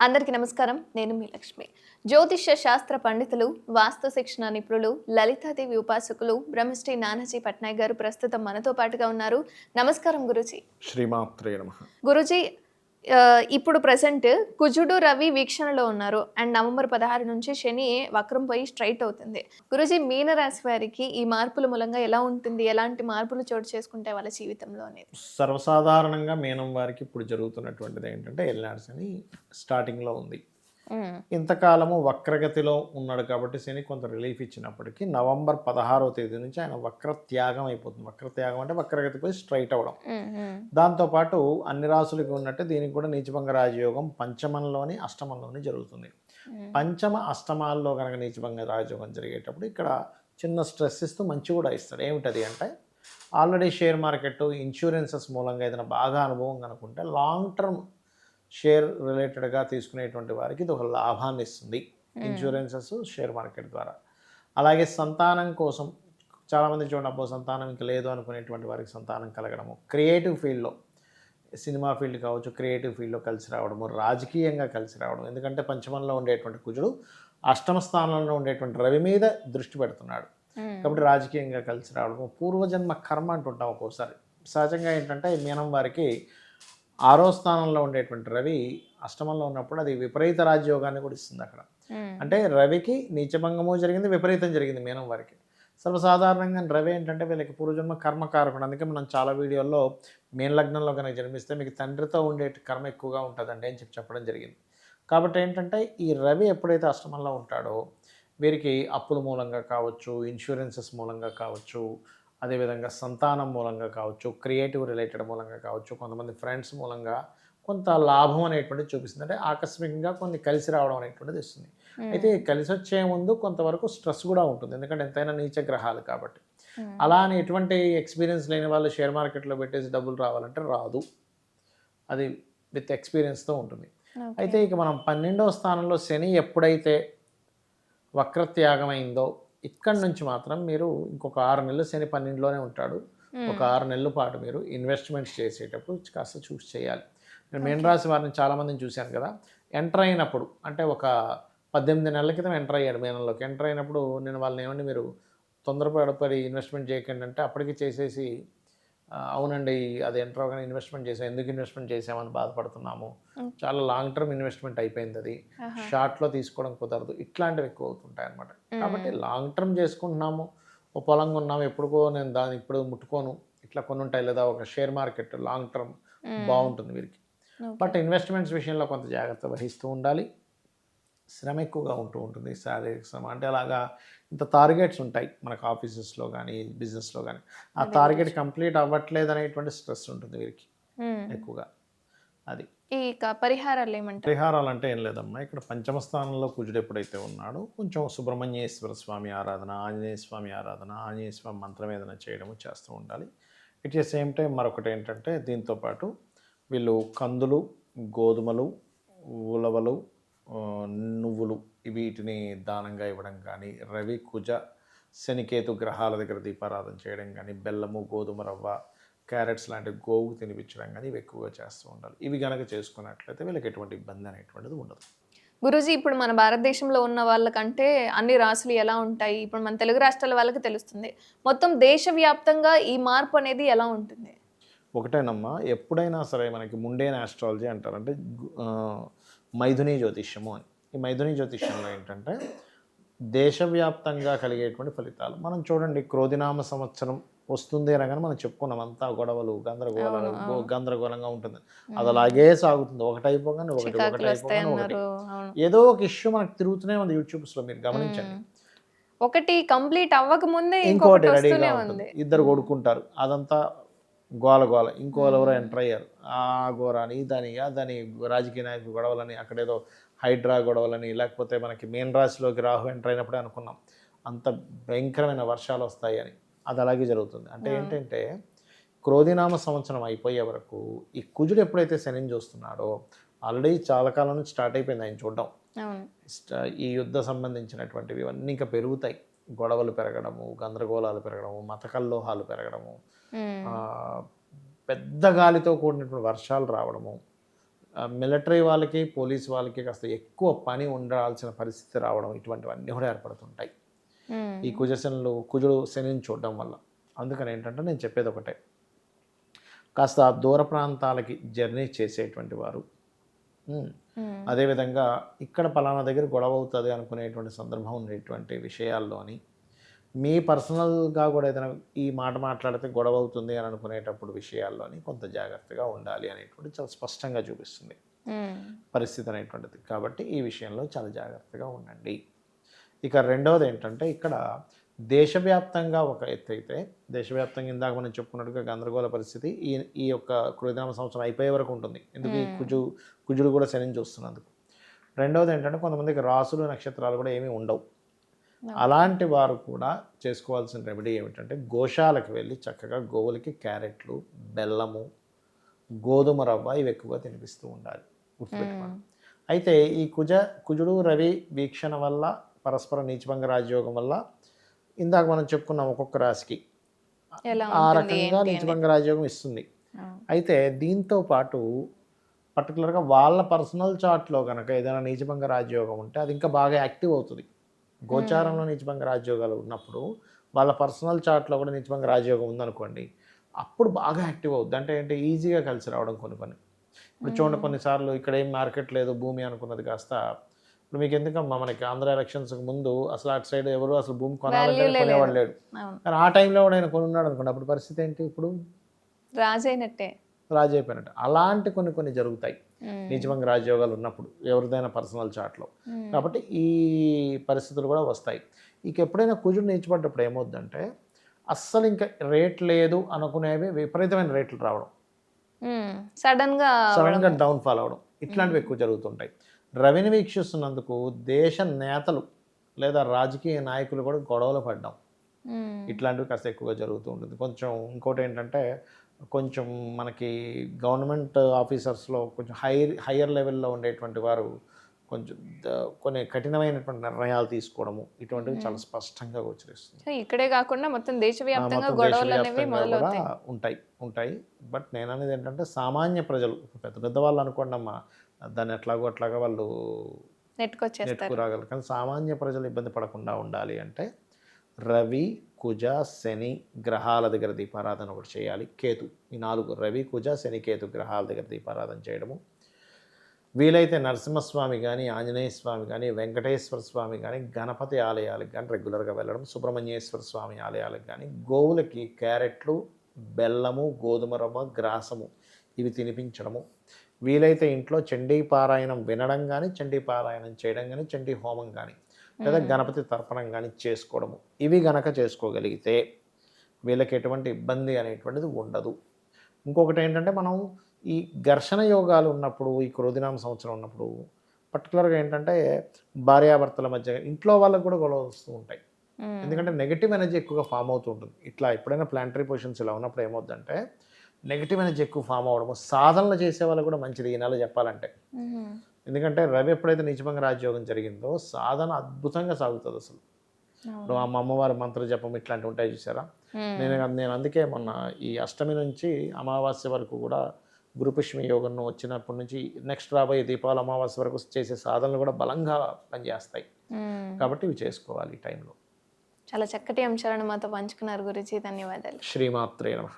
అందరికీ నమస్కారం. నేను మీ లక్ష్మి. జ్యోతిష్య శాస్త్ర పండితులు, వాస్తు శిక్షణ నిపుణులు, లలితాదేవి ఉపాసకులు బ్రహ్మశ్రీ నానాజీ పట్నాయక్ గారు ప్రస్తుతం మనతో పాటుగా ఉన్నారు. నమస్కారం గురూజీ. శ్రీమాత్రే నమః. గురూజీ, ఇప్పుడు ప్రెజెంట్ కుజుడు, రవి వీక్షణలో ఉన్నారు. అండ్ నవంబర్ 16 నుంచి శని వక్రం పోయి స్ట్రైట్ అవుతుంది. గురూజీ, మీనరాశి వారికి ఈ మార్పుల మూలంగా ఎలా ఉంటుంది? ఎలాంటి మార్పులు చోటు చేసుకుంటాయి వాళ్ళ జీవితంలో అనేది? సర్వసాధారణంగా మీనం వారికి ఇప్పుడు జరుగుతున్నటువంటిది ఏంటంటే ఎల్నాడు శని స్టార్టింగ్లో ఉంది. ఇంతకాలము వక్రగతిలో ఉన్నాడు కాబట్టి శని కొంత రిలీఫ్ ఇచ్చినప్పటికీ నవంబర్ 16వ తేదీ నుంచి ఆయన వక్రత్యాగం అయిపోతుంది. వక్రత్యాగం అంటే వక్రగతి పోయి స్ట్రైట్ అవ్వడం. దాంతోపాటు అన్ని రాసులకి ఉన్నట్టు దీనికి కూడా నీచభంగ రాజయోగం పంచమంలోని అష్టమంలోని జరుగుతుంది. పంచమ అష్టమాల్లో కనుక నీచభంగ రాజయోగం జరిగేటప్పుడు ఇక్కడ చిన్న స్ట్రెస్ ఇస్తూ మంచి కూడా ఇస్తాడు. ఏమిటది అంటే ఆల్రెడీ షేర్ మార్కెట్ ఇన్సూరెన్సెస్ మూలంగా ఏదైనా బాగా అనుభవం కనుకుంటే లాంగ్ టర్మ్ షేర్ రిలేటెడ్గా తీసుకునేటువంటి వారికి ఇది ఒక లాభాన్ని ఇస్తుంది, ఇన్సూరెన్సెస్ షేర్ మార్కెట్ ద్వారా. అలాగే సంతానం కోసం చాలామంది చూడబ్బో సంతానం ఇంకా లేదు అనుకునేటువంటి వారికి సంతానం కలగడము, క్రియేటివ్ ఫీల్డ్లో సినిమా ఫీల్డ్ కావచ్చు, క్రియేటివ్ ఫీల్డ్లో కలిసి రావడము, రాజకీయంగా కలిసి రావడం. ఎందుకంటే పంచమంలో ఉండేటువంటి కుజుడు అష్టమ స్థానంలో ఉండేటువంటి రవి మీద దృష్టి పెడుతున్నాడు కాబట్టి రాజకీయంగా కలిసి రావడము, పూర్వజన్మ కర్మ అంటుంటాం ఒక్కోసారి. సహజంగా ఏంటంటే మీనం వారికి 6వ స్థానంలో ఉండేటువంటి రవి అష్టమంలో ఉన్నప్పుడు అది విపరీత రాజయోగాన్ని కూడా ఇస్తుంది అక్కడ. అంటే రవికి నీచభంగము జరిగింది, విపరీతం జరిగింది మీనం వారికి. సర్వసాధారణంగా రవి ఏంటంటే వీళ్ళకి పూర్వజన్మ కర్మకారకుడు. అందుకే మనం చాలా వీడియోల్లో మీన లగ్నంలో కనుక జన్మిస్తే మీకు తండ్రితో ఉండే కర్మ ఎక్కువగా ఉంటుందండి అని చెప్పడం జరిగింది. కాబట్టి ఏంటంటే ఈ రవి ఎప్పుడైతే అష్టమంలో ఉంటాడో వీరికి అప్పుల మూలంగా కావచ్చు, ఇన్సూరెన్సెస్ మూలంగా కావచ్చు, అదేవిధంగా సంతానం మూలంగా కావచ్చు, క్రియేటివ్ రిలేటెడ్ మూలంగా కావచ్చు, కొంతమంది ఫ్రెండ్స్ మూలంగా కొంత లాభం అనేటువంటిది చూపిస్తుంది. అంటే ఆకస్మికంగా కొన్ని కలిసి రావడం అనేటువంటిది ఇస్తుంది. అయితే కలిసి వచ్చే ముందు కొంతవరకు స్ట్రెస్ కూడా ఉంటుంది, ఎందుకంటే ఎంతైనా నీచ గ్రహాలు కాబట్టి. అలా అని ఎటువంటి ఎక్స్పీరియన్స్ లేని వాళ్ళు షేర్ మార్కెట్లో పెట్టేసి డబ్బులు రావాలంటే రాదు, అది విత్ ఎక్స్పీరియన్స్తో ఉంటుంది. అయితే ఇక మనం 12వ స్థానంలో శని ఎప్పుడైతే వక్రత్యాగమైందో ఇక్కడ నుంచి మాత్రం మీరు ఇంకొక 6 నెలలు శని 12లోనే ఉంటాడు. ఒక 6 నెలల పాటు మీరు ఇన్వెస్ట్మెంట్స్ చేసేటప్పుడు కాస్త చూసి చేయాలి. నేను మీనరాశి వారిని చాలామందిని చూశాను కదా, ఎంటర్ అయినప్పుడు అంటే ఒక 18 నెలల క్రితం ఎంటర్ అయ్యాడు మీనంలోకి. ఎంటర్ అయినప్పుడు నేను వాళ్ళని ఏమండి మీరు తొందరపడి ఇన్వెస్ట్మెంట్ చేయకండి అంటే అప్పటికి చేసేసి అవునండి అది ఎంటర్ అవగానే ఇన్వెస్ట్మెంట్ చేసాం, ఎందుకు ఇన్వెస్ట్మెంట్ చేసామని బాధపడుతున్నాము, చాలా లాంగ్ టర్మ్ ఇన్వెస్ట్మెంట్ అయిపోయింది, అది షార్ట్లో తీసుకోవడం కుదరదు, ఇట్లాంటివి ఎక్కువ అవుతుంటాయి అనమాట. కాబట్టి లాంగ్ టర్మ్ చేసుకుంటున్నాము, ఓ పొలంగా ఉన్నాము, ఎప్పుడుకో నేను దాన్ని ఇప్పుడు ముట్టుకోను, ఇట్లా కొన్ని ఉంటాయి. లేదా ఒక షేర్ మార్కెట్ లాంగ్ టర్మ్ బాగుంటుంది వీరికి. బట్ ఇన్వెస్ట్మెంట్స్ విషయంలో కొంత జాగ్రత్త వహిస్తూ ఉండాలి. శ్రమ ఎక్కువగా ఉంటుంది, శారీరక శ్రమ. అంటే అలాగా ఇంత టార్గెట్స్ ఉంటాయి మనకు ఆఫీసెస్లో కానీ బిజినెస్లో కానీ, ఆ టార్గెట్ కంప్లీట్ అవ్వట్లేదు అనేటువంటి స్ట్రెస్ ఉంటుంది వీరికి ఎక్కువగా. అది పరిహారాలు ఏమంటారు? పరిహారాలు అంటే ఏం లేదమ్మా, ఇక్కడ పంచమ స్థానంలో కుజుడు ఎప్పుడైతే ఉన్నాడో కొంచెం సుబ్రహ్మణ్యేశ్వర స్వామి ఆరాధన, ఆంజనేయ స్వామి ఆరాధన, ఆంజనేయ స్వామి మంత్రం ఏదైనా చేయడము చేస్తూ ఉండాలి. ఇట్ ద సేమ్ టైం మరొకటి ఏంటంటే దీంతోపాటు వీళ్ళు కందులు, గోధుమలు, ఉలవలు, నువ్వులు వీటిని దానంగా ఇవ్వడం కానీ, రవి కుజ శనికేతు గ్రహాల దగ్గర దీపారాధన చేయడం కానీ, బెల్లము, గోధుమ రవ్వ, క్యారెట్స్ లాంటి గోవుకు తినిపించడం కానీ ఇవి ఎక్కువగా చేస్తూ ఉండాలి. ఇవి కనుక చేసుకున్నట్లయితే వీళ్ళకి ఎటువంటి ఇబ్బంది అనేటువంటిది ఉండదు. గురూజీ, ఇప్పుడు మన భారతదేశంలో ఉన్న వాళ్ళకంటే అన్ని రాసులు ఎలా ఉంటాయి, ఇప్పుడు మన తెలుగు రాష్ట్రాల వాళ్ళకి తెలుస్తుంది. మొత్తం దేశవ్యాప్తంగా ఈ మార్పు అనేది ఎలా ఉంటుంది? ఒకటేనమ్మా, ఎప్పుడైనా సరే మనకి ముండేన్ ఆస్ట్రాలజీ అంటారు, అంటే మైథుని జ్యోతిష్యము అని. ఈ మైథుని జ్యోతిష్యంలో ఏంటంటే దేశవ్యాప్తంగా కలిగేటువంటి ఫలితాలు మనం చూడండి. క్రోధినామ సంవత్సరం వస్తుంది అనగానే మనం చెప్పుకున్నాం, అంతా గొడవలు, గందరగోళంగా ఉంటుంది. అది అలాగే సాగుతుంది, ఒకటైపోగానే ఒకటి ఏదో ఒక ఇష్యూ మనకు తిరుగుతూనే ఉంది. యూట్యూబ్స్లో మీరు గమనించండి, ఒకటి కంప్లీట్ అవ్వక ముందే ఇంకోటి రెడీగా ఉంటుంది. ఇద్దరు కొడుకుంటారు, అదంతా గోల. ఇంకోళ్ళు ఎవరో ఎంటర్ అయ్యారు, ఆ ఘోరాని ఇదని అదని, రాజకీయ నాయకులు గొడవలని, అక్కడేదో హైడ్రా గొడవలని, లేకపోతే మనకి మీన రాశిలోకి రాహు ఎంటర్ అయినప్పుడే అనుకున్నాం అంత భయంకరమైన వర్షాలు వస్తాయి అని. అది అలాగే జరుగుతుంది. అంటే ఏంటంటే క్రోధినామ సంవత్సరం అయిపోయే వరకు ఈ కుజుడు ఎప్పుడైతే శనిని చూస్తున్నాడో, ఆల్రెడీ చాలా కాలం నుంచి స్టార్ట్ అయిపోయింది ఆయన చూడడం. ఈ యుద్ధ సంబంధించినటువంటివి ఇవన్నీ ఇంకా పెరుగుతాయి. గొడవలు పెరగడము, గందరగోళాలు పెరగడము, మత కల్లోహాలు పెరగడము, పెద్ద గాలితో కూడినటువంటి వర్షాలు రావడము, మిలిటరీ వాళ్ళకి పోలీస్ వాళ్ళకి కాస్త ఎక్కువ పని ఉండాల్సిన పరిస్థితి రావడం ఇటువంటివన్నీ కూడా ఏర్పడుతుంటాయి ఈ కుజుడు శనిని చూడడం వల్ల. అందుకని ఏంటంటే నేను చెప్పేది ఒకటే, కాస్త దూర ప్రాంతాలకి జర్నీ చేసేటువంటి వారు, అదేవిధంగా ఇక్కడ పలానా దగ్గర గొడవ అవుతుంది అనుకునేటువంటి సందర్భం ఉండేటువంటి విషయాల్లోని మీ పర్సనల్గా కూడా ఏదైనా ఈ మాట మాట్లాడితే గొడవ అవుతుంది అని అనుకునేటప్పుడు విషయాల్లోని కొంత జాగ్రత్తగా ఉండాలి అనేటువంటి చాలా స్పష్టంగా చూపిస్తుంది పరిస్థితి అనేటువంటిది. కాబట్టి ఈ విషయంలో చాలా జాగ్రత్తగా ఉండండి. ఇక రెండవది ఏంటంటే, ఇక్కడ దేశవ్యాప్తంగా ఒక ఎత్తు అయితే, దేశవ్యాప్తంగా ఇందాక మనం చెప్పుకున్నట్టుగా గందరగోళ పరిస్థితి ఈ యొక్క కృతనామ సంవత్సరం అయిపోయే వరకు ఉంటుంది. ఎందుకు ఈ కుజుడు కూడా శనిని చూస్తున్నందుకు. రెండవది ఏంటంటే, కొంతమందికి రాసులు నక్షత్రాలు కూడా ఏమీ ఉండవు. అలాంటి వారు కూడా చేసుకోవాల్సిన రెమెడీ ఏమిటంటే, గోశాలకు వెళ్ళి చక్కగా గోవులకి క్యారెట్లు, బెల్లము, గోధుమ రవ్వ ఇవి ఎక్కువగా తినిపిస్తూ ఉండాలి, గుర్తుపెట్టుకోండి. అయితే ఈ కుజుడు రవి వీక్షణ వల్ల, పరస్పర నీచభంగ రాజయోగం వల్ల ఇందాక మనం చెప్పుకున్నాం ఒక్కొక్క రాశికి ఆ రకంగా నీచభంగ రాజయోగం ఇస్తుంది. అయితే దీంతో పాటు పర్టికులర్గా వాళ్ళ పర్సనల్ చార్ట్లో కనుక ఏదైనా నీచభంగ రాజయోగం ఉంటే అది ఇంకా బాగా యాక్టివ్ అవుతుంది. గోచారంలో నీచభంగ రాజయోగాలు ఉన్నప్పుడు వాళ్ళ పర్సనల్ చార్ట్లో కూడా నీచభంగ రాజయోగం ఉందనుకోండి, అప్పుడు బాగా యాక్టివ్ అవుతుంది. అంటే ఈజీగా కలిసి రావడం కొన్ని. ఇప్పుడు చూడండి, కొన్నిసార్లు ఇక్కడ ఏం మార్కెట్ లేదు భూమి అనుకున్నది కాస్త, ఇప్పుడు మీకు ఎందుకమ్మా మనకి ఆంధ్ర ఎలక్షన్స్కి ముందు అసలు అటు సైడ్ ఎవరు అసలు భూమి కొనాలంటే కొనేవాడు లేడు. కానీ ఆ టైంలో కూడా ఆయన కొనున్నాడు అనుకోండి, అప్పుడు పరిస్థితి ఏంటి? ఇప్పుడు రాజు అయిపోయినట్టు. అలాంటి కొన్ని జరుగుతాయి నీచభంగ రాజయోగాలు ఉన్నప్పుడు ఎవరిదైనా పర్సనల్ చాట్లో. కాబట్టి ఈ పరిస్థితులు కూడా వస్తాయి. ఇక ఎప్పుడైనా కుజుడు నీచపడ్డప్పుడు ఏమవుద్దంటే, అస్సలు ఇంకా రేట్ లేదు అనుకునేవి విపరీతమైన రేట్లు రావడం, సడన్గా డౌన్ఫాల్ అవడం, ఇట్లాంటివి ఎక్కువ జరుగుతుంటాయి. రవిని వీక్షిస్తున్నందుకు దేశ నేతలు లేదా రాజకీయ నాయకులు కూడా గొడవలు పడ్డాం, ఇట్లాంటివి కాస్త ఎక్కువగా జరుగుతూ ఉంటుంది. ఇంకోటి ఏంటంటే, కొంచెం మనకి గవర్నమెంట్ ఆఫీసర్స్లో కొంచెం హయ్యర్ లెవెల్లో ఉండేటువంటి వారు కొన్ని కఠినమైనటువంటి నిర్ణయాలు తీసుకోవడము, ఇటువంటివి చాలా స్పష్టంగా గోచరిస్తుంది. ఇక్కడే కాకుండా మొత్తం దేశవ్యాప్తంగా గొడవలు అనేవి ఉంటాయి. బట్ నేను అనేది ఏంటంటే, సామాన్య ప్రజలు పెద్ద వాళ్ళు అనుకోండి అమ్మా, దాన్ని అట్లాగా వాళ్ళు నెట్టుకు రాగలరు. కానీ సామాన్య ప్రజలు ఇబ్బంది పడకుండా ఉండాలి అంటే రవి, కుజ, శని గ్రహాల దగ్గర దీపారాధన ఒకటి చేయాలి. కేతు, ఈ 4 రవి, కుజ, శని, కేతు గ్రహాల దగ్గర దీపారాధన చేయడము. వీలైతే నరసింహస్వామి కానీ, ఆంజనేయ స్వామి కానీ, వెంకటేశ్వర స్వామి కానీ, గణపతి ఆలయాలకు కానీ రెగ్యులర్గా వెళ్ళడం, సుబ్రహ్మణ్యేశ్వర స్వామి ఆలయాలకు కానీ, గోవులకి క్యారెట్లు, బెల్లము, గోధుమ రవ్వ, గ్రాసము ఇవి తినిపించడము. వీలైతే ఇంట్లో చండీ పారాయణం వినడం కానీ, చండీ పారాయణం చేయడం కానీ, చండీ హోమం కానీ, లేదా గణపతి తర్పణం కానీ చేసుకోవడము, ఇవి గనక చేసుకోగలిగితే వీళ్ళకి ఎటువంటి ఇబ్బంది అనేటువంటిది ఉండదు. ఇంకొకటి ఏంటంటే, మనం ఈ ఘర్షణ యోగాలు ఉన్నప్పుడు, ఈ క్రోధినామ సంవత్సరం ఉన్నప్పుడు పర్టికులర్గా ఏంటంటే, భార్యాభర్తల మధ్య ఇంట్లో వాళ్ళకు కూడా గొడవ వస్తూ ఉంటాయి. ఎందుకంటే నెగిటివ్ ఎనర్జీ ఎక్కువగా ఫామ్ అవుతూ ఉంటుంది. ఇట్లా ఎప్పుడైనా ప్లానటరీ పొజిషన్స్ ఇలా ఉన్నప్పుడు ఏమవుతుందంటే, నెగిటివ్ ఎనర్జీ ఎక్కువ ఫామ్ అవ్వడము. సాధనలు చేసే వాళ్ళు కూడా మంచిది ఈ నెల చెప్పాలంటే. ఎందుకంటే రవి ఎప్పుడైతే నీచభంగ రాజయోగం జరిగిందో సాధన అద్భుతంగా సాగుతుంది అసలు. ఇప్పుడు మా అమ్మవారి మంత్ర జపం ఇట్లాంటివి ఉంటాయి చూసారా. నేను అందుకే మొన్న ఈ అష్టమి నుంచి అమావాస్య వరకు కూడా గురుపుష్మి యోగం వచ్చినప్పటి నుంచి నెక్స్ట్ రాబోయే దీపావళి అమావాస్య వరకు చేసే సాధనలు కూడా బలంగా పనిచేస్తాయి. కాబట్టి ఇవి చేసుకోవాలి ఈ టైంలో. చాలా చక్కటి అంశాలను మాతో పంచుకున్నారు గురుజీ, ధన్యవాదాలు. శ్రీమాత్రే నమః.